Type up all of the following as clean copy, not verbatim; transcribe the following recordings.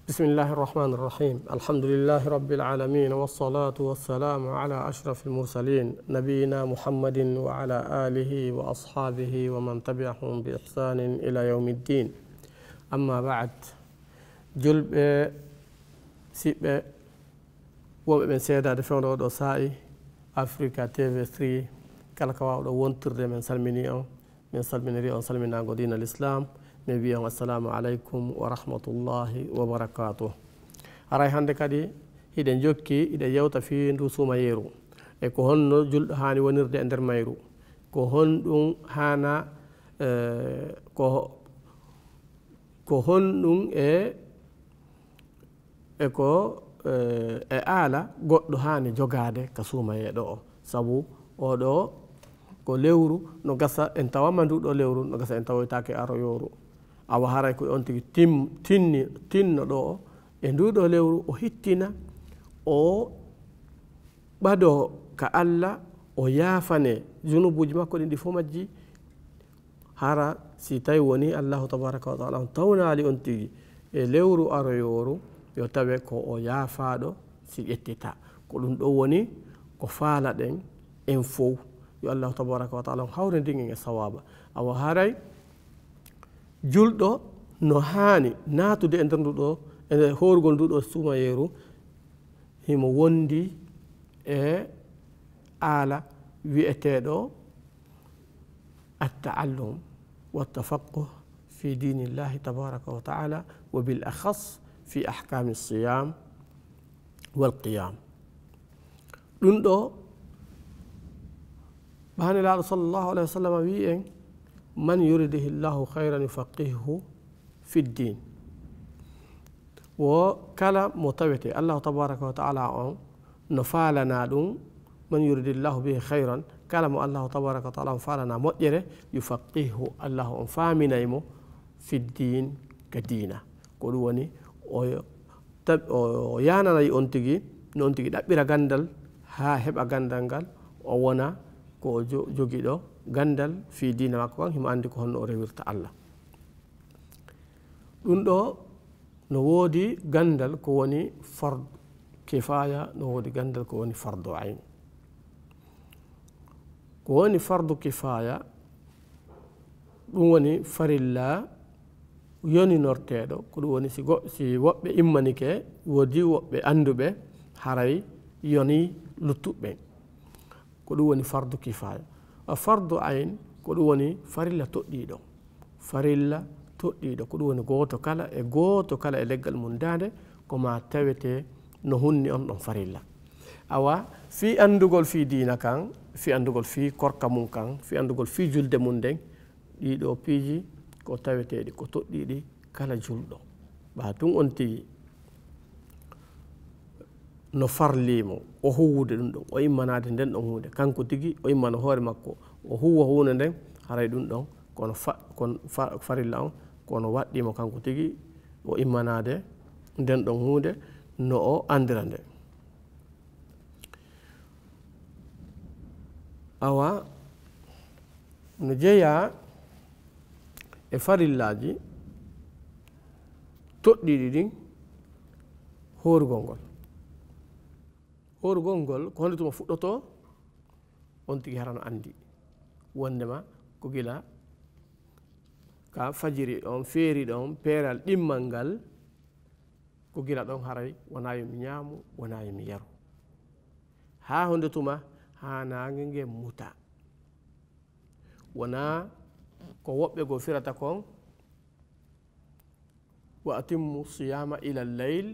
بسم الله الرحمن الرحيم الحمد لله رب العالمين والصلاة والسلام على أشرف المرسلين نبينا محمد وعلى آله وأصحابه ومن تبعهم بإحسان إلى يوم الدين أما بعد جلب سيب ومن سيدة دفعون ودوسائي أفريقيا TV3 كالكوا ونتر من سلمينيون من سلمينيون سلمينا دين الإسلام نبيهم السلام عليكم ورحمة الله وبركاته أراي هندي كدي هيدا جوكي هيدا يوتا في ندوسو مايرو إكو هون جل هاني ونرد أندر مايرو كو هون دون هانا كو هون دون إكو آلا قد هاني جوغادي كسو مايرو سابو أو ko lewru no gasa en tawa manduɗo lewru no gasa en tawoytake aro yoru awa haray ko on tigi tinno ɗo e nduɗo lewru o hittina o ɓado ka Allah o yaafane junubuji makko ɗin ɗi fo majji hara si tawi woni Allahu tabaraka wa taala on tawnali on tigi e lewru aro yoru yo tawe ko o yaafaɗo si ƴettita ko ɗum ɗo woni ko faala ɗen en fof yo Allah tabaraka wa taala hawre ndingen e sawaba awa haray julɗo no haani naatude e nder nduɗo e horgol nduɗo sumayeru himo wondi e aala wi'eteɗo التعلم والتفقه في دين الله تبارك وتعالى وبالأخص في أحكام الصيام والقيام لندو بهان الله صلى الله عليه وسلم ويئن من يرده الله خيرا يفقهه في الدين وكلا متوتي الله تبارك وتعالى نفعلنا دون من يرد الله به خيرا كلام الله تبارك وتعالى فعلنا مؤجره يفقهه الله فامنا يمو في الدين كدينا كلوني o yananayi on tigi non tigi ɗaɓɓira gandal ha heɓa gandal ngal o wona ko jogiɗo gandal fi dina makko kan himo andi ko honno o rewirta Allah ɗum ɗo no woodi gandal ko woni fard kifaya no woodi gandal ko woni fardu ayn ko woni fardu kifaya ɗum woni farilla yoninorteɗo ko ɗum woni si woɓɓe immanike woodi woɓɓe anduɓe haray yoni luttuɓe ko ɗum woni fardu kifaya fardu ayn ko ɗum woni farilla toɗɗiɗo ko ɗum woni goto kala e leggal mum dande koma tawete no hunni on ɗon farilla awa fi andugol fi dina kan fi andugol fi korka mum kan fi andugol fi julde mum nden ɗiɗo piiji ko taweteɗi ko toɗɗiɗi kala julɗo ɓa tun on tigi no farlimo o huwude ɗum ɗon o immanade nden ɗon hunde kanko tigi o immana hoore makko o huwa hunde nden haray ɗum ɗon kono farilla on kono waɗɗimo kanko tigi o immanade nden ɗon hunde no o andira nde awa no jeeya e farillaji toɗɗiɗi ɗin horugol ngol ko honde tuma fuɗɗoto on tigi harano andi wondema ko gila ka fajiri ɗon feeri ɗon peeral ɗimmal ngal ko gila ɗon haray wona yomi ñaamu wona yomi yaru ha honde tuma ha nange nge muta wona ko woɓɓe go firata kon wa atimmu siyama ila leyl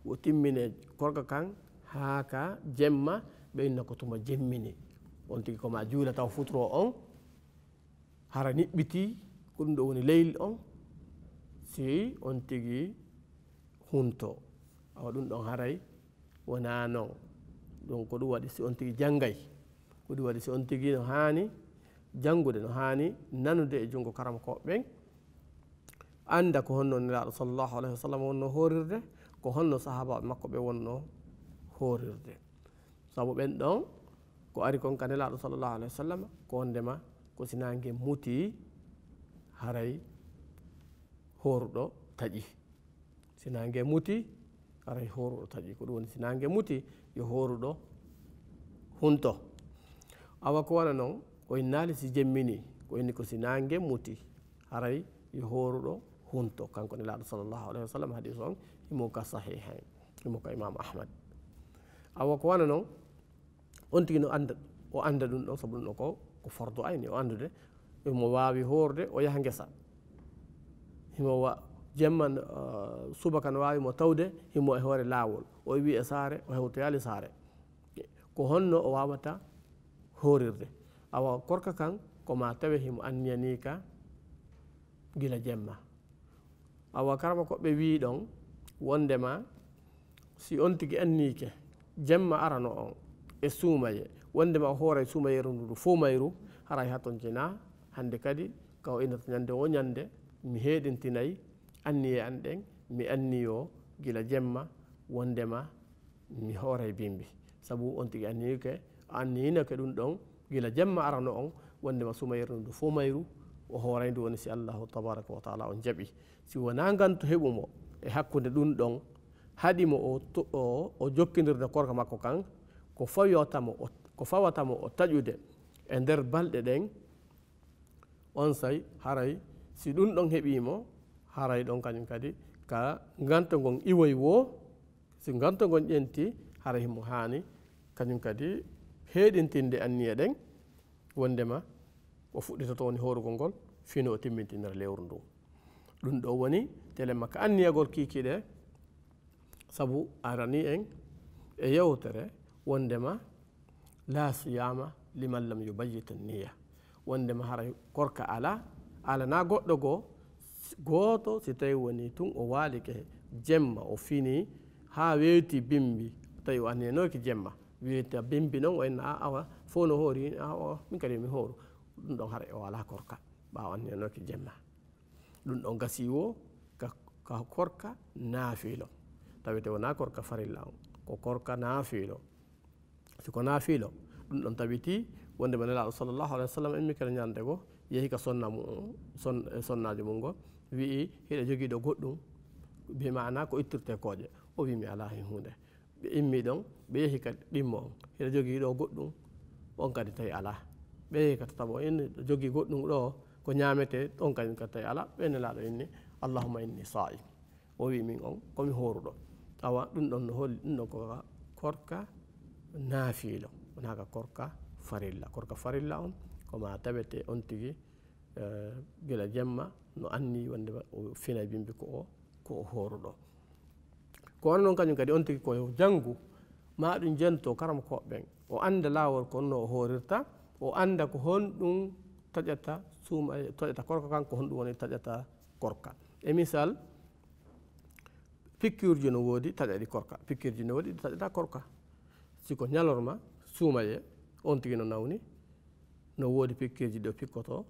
wo timmine korka kan haka jemma ɓe inna ko tuma jemmini on tigi koma juula taw futuro on hara niɓɓiti ko ɗum ɗo woni leyl on si on tigi hunto awa ɗum ɗon haray wona non ɗum ko ɗum waɗi si on tigi janggay ko ɗum waɗi si on tigi no hani janngude no hani nanude e junngo karamokoɓe ɓen anda ko honno nelaɗo sallllahu alayhi wa sallam wonno horirde ko honno sahabaɓe makko ɓe wonno horirde sabu ɓen ɗon ko ari kon ka nelaɗo sallllahu alayhi wa sallam ko wondema ko sinangue muti haray horuɗo taƴi si nange muti haray horuɗo taƴi ko ɗum woni si nange muti yo horuɗo hunto awa ko wana noon o innali si jemmini ko inni ko si nange muti haray yo horuɗo hunto kanko nelaɗo sallllahu alayhi wa sallam hadis on himo ka sahihain himo ka imam ahmad awa ko wana noon on tigi no anda o anda ɗum ɗon sabu ɗum ɗo ko fardu ayni o andude mo wawi horde o yaha ngesa himo jemma subaka no wawi mo tawde himo e hoore lawol o wi e saare o hewtoyali saare ko honno o wawata horirde awa korka kan koma tawe himo anniyani ka gila jemma awa karama koɓe wi ɗon wondema si on tigi annike jemma arano on e suumaye wondema o hooray suumayeru ndu fo mayru haray ha ton jina hande kadi kaw innata ñande o ñande mi heɗintinayi anniye an ɗen mi anniyo gila jemma wondema mi hooray bimbi sabu on tigi anniyike anniyinake ɗum ɗon gila jemma arano on wondema suumayeru ndu fo mayru o hooray ndu woni si allahu tabaraka wa taala on jaɓi si wona gantu heɓumo e hakkude ɗum ɗon haɗimo o jokkidirde korka makko kan ko fawatamo o taƴude e nder balɗe ɗen on say haray si ɗum ɗon heɓimo haray ɗon kañum kadi ka gantogon iwoy wo si gantogon ƴenti haray himo hani kañum kadi heɗintinde anniya ɗen wondema o fuɗɗitoto woni horugol ngol fino o timmintinira lewru ndu ɗum ɗo woni tele makka anniyagol kikiɗe sabu arani en e yewtere wondema la siyama liman lam yubayyita niya wondema haray korka ala na goɗɗo goo gooto si tawi woni tun o waalike jemma o fini ha weyti bimbi tawi o anniyanoki jemma wiyta bimbi noon o enna awa fo no hoori min kadi mi hooru ɗum ɗon haray o ala korka ɓawa anniyanoki jemma ɗum ɗon gasi wo ka korka naafilo tawite wona korka farilla on ko korka naafilo siko naafilo ɗum ɗon tawiti wondema nelaɗo sallllahu alayhi wa sallam emmi kala ñande go yeehi ka sonna mum sonnajo mum ngo wii hiɗa joguiɗo goɗɗum bi mana ko ittirte kooƴe o wi mi ala hen hunde ɓe immi ɗon ɓe yeehi ka ɗimmo on hiɗa joguiɗo goɗɗum on kadi tawi ala ɓe yeehi ka tataɓo inni jogui goɗɗum ɗo ko ñamete on kadi kadi tawi ala ɓe nelaɗo inni allahumma inni sa'im o wi min on komi horuɗo awa ɗum ɗon no holli ɗum ɗon ko korka naafilo wonaka korka farilla on koma tawete on tigi gila jemma no anni wonde o fina bimbi ko o horuɗo ko wona noon kañum kadi on tigi koyo janggu ma ɗum jento karama koɓɓen o anda lawol ko honno o horirta o anda ko honɗum taƴata taƴata korka kan ko honɗum woni taƴata korka e misal pikkirji no woodi taƴaɗi korka pikkirji no woodi ɗi taƴata korka siko ñalorma suumaye on tigi no nawni no woodi pikkirji ɗo pikkoto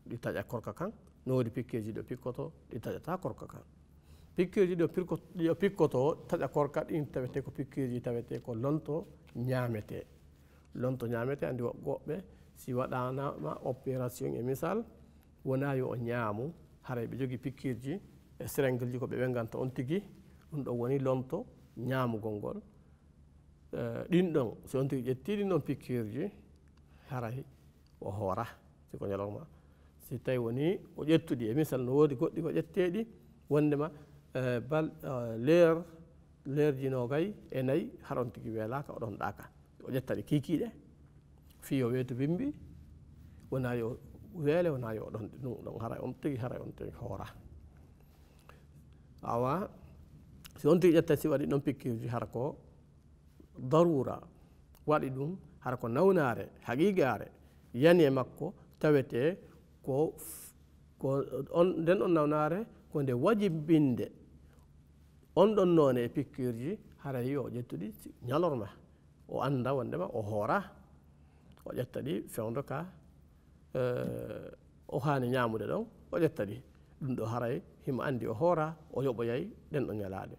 ɗi taƴa korka kan no woodi pikkirji ɗo pikkoto ɗi taƴata korka kan pikkirji ɗo pikkoto taƴa korka ɗin tawete ko pikkirji tawete ko lonto ñamete andi woɓɓe si waɗanama opération e misal wona yo o ñaamu haray ɓe jogui pikkirji e seringue ji ko ɓe wenganta on tigi ɗum ɗon woni lonto ñaamugol ngol ɗin ɗon so on tigi ƴetti ɗin ɗon pikkirji haray o hoora siko ñalorma si tawi woni o ƴettuɗi e misal no woodi goɗɗi ko ƴetteɗi wondema leerji nogay e nayyi haɗa on tigi weelaka oɗon ɗaka o ƴettaɗi kikiɗe fi o weetu bimbi wona yo weele wona yo ɗon ɗum ɗon haray on tigi hoora awa si on tigi ƴetta si waɗi ɗon pikkirji hara ko darura waɗi ɗum hara ko nawnare haqiqare yani e makko tawete ko nden on nawnare ko nde wajibinde on ɗon noone e pikkirji haray yo ƴettuɗi ñalorma o anda wondema o hoora o ƴetta ɗi fewdo ka o hani ñamude ɗon o ƴetta ɗi ɗum ɗo haray himo andi o hoora o yoɓoyay ɗen ɗo ñalaɗe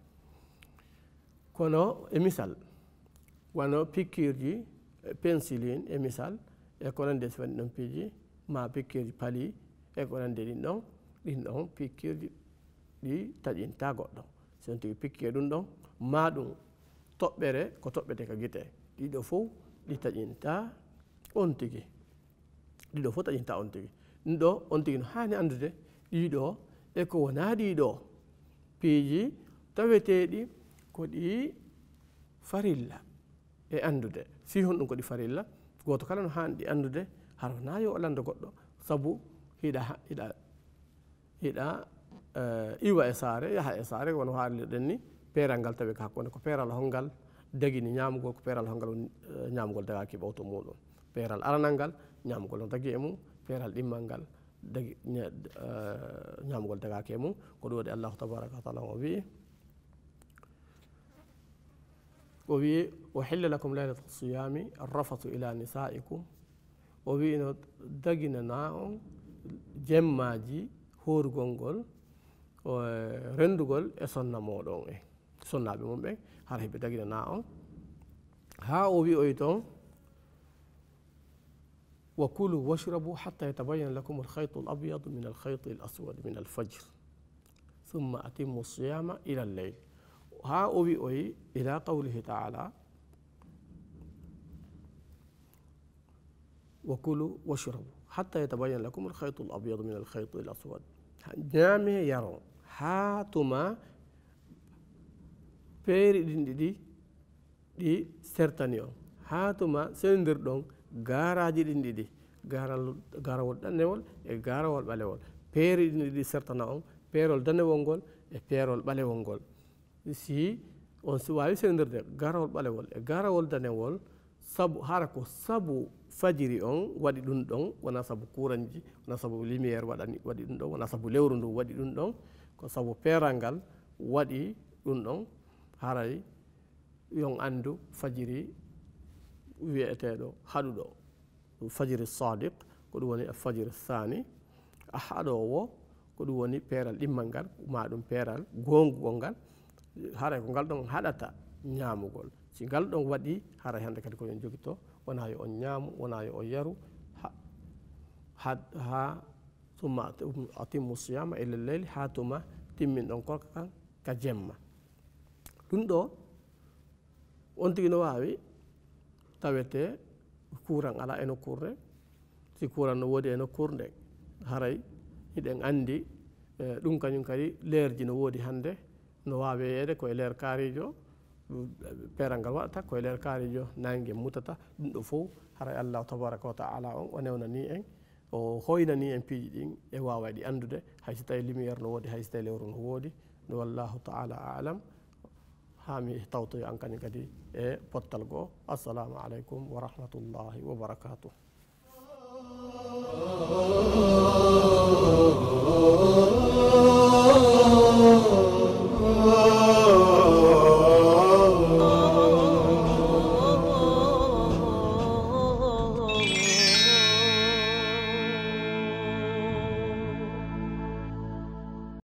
kono e misal wano pikkirji penciline e misal e ko nande so waɗi ɗon piiji ma pikkirji paali e ko nande ɗin ɗon pikkirji ɗi taƴinta goɗɗo so tigi pikki e ɗum ɗon ma ɗum toɓɓere ko toɓɓete ka gite ɗiɗo fof ɗi taƴinta on tigi ɗiɗo fof taƴinta on tigi ɗum ɗo on tigi no hani andude ɗiɗo e ko wona ɗiɗo piiji taweteɗi ko ɗi farilla e andude fi hon ɗum ko ɗi farilla goto kala no hani ɗi andude har wona yo o landa goɗɗo sabu hiɗa iwa e saare yaha e saare wono haalirɗen ni peeral ngal tawi ko hakkunde ko peeral hongal dagini ñamugol ko peeral hongal ñamugol dagaki ɓawto muɗum peeral aranal ngal ñamugol no dagi e mum peeral ɗimmal ngal dagi ñamugol dagaki e mum ko ɗum waɗi allahu tabaraka wa taala o wi uhilla lakum laylata siyami arrafatu ila nisaikum o wi no daginana on jemmaji horugol ngol rendugol e sonna moɗon en sonnaɓe mum ɓen hara heɓe daginana on ha o wi oyi toon wa kulu washrabu hatta yatabayyana lakum alkhaytu alabyadu min alkhayti alaswad min alfajr thumma atimmu siyama ila alleyl ha o wi oyi ila qawlihi taala wa kulu washrabu hatta yatabayyana lakum alkhaytu alabyadu min alkhayti alaswad ñaame yaron ha tuma peeri ɗin ɗiɗi ɗi sertani on ha tuma sendirɗon garaji ɗin ɗiɗi garawol danewol e garawol ɓalewol peeri ɗin ɗiɗi sertana on peerol danewol ngol e peerol ɓalewol ngol si on si wawi sendirde garawol ɓalewol e garawol danewol sabu hara ko sabu fajiri on waɗi ɗum ɗon wona sabu kuranji wona sabu lumiére waɗi ɗum ɗon wona sabu lewru ndu waɗi ɗum ɗon ko sabu peeral ngal waɗi ɗum ɗon haray yon andu fajiri wiyeteɗo haɗuɗo fajiri sadiq ko ɗum woni fajiri thani a haɗowo ko ɗum woni peeral ɗimmal ngal ma ɗum peeral gongugol ngal haray ko ngal ɗon haɗata ñamugol si ngal ɗon waɗi haray hande kadi koyon jogito wona yo on ñaamu wona yo on yaru ha summa atimmu siyama ila lleyli ha tuma timmin ɗon korka kan ka jemma ɗum ɗo on tigi no wawi tawete kuran ala e nokkurde si kuran no woodi e nokkurde haray hiɗen andi ɗum kañum kadi leerji no woodi hande no wawi yeede koye leer kaarijo peeral ngal waɗata koye leer kaarijo nangue mutata ɗum ɗo fof haray allahu tabaraka wa taala on o newnani en o hoynani en piiji ɗin e wawa ɗi andude hayso tawi lumiére no woodi hayso tawi lewru no woodi no wallahu taala alam ha mi tawtoyo an kañum kadi e pottal goo assalamu aleykum wa rahmatullahi wa barakatuh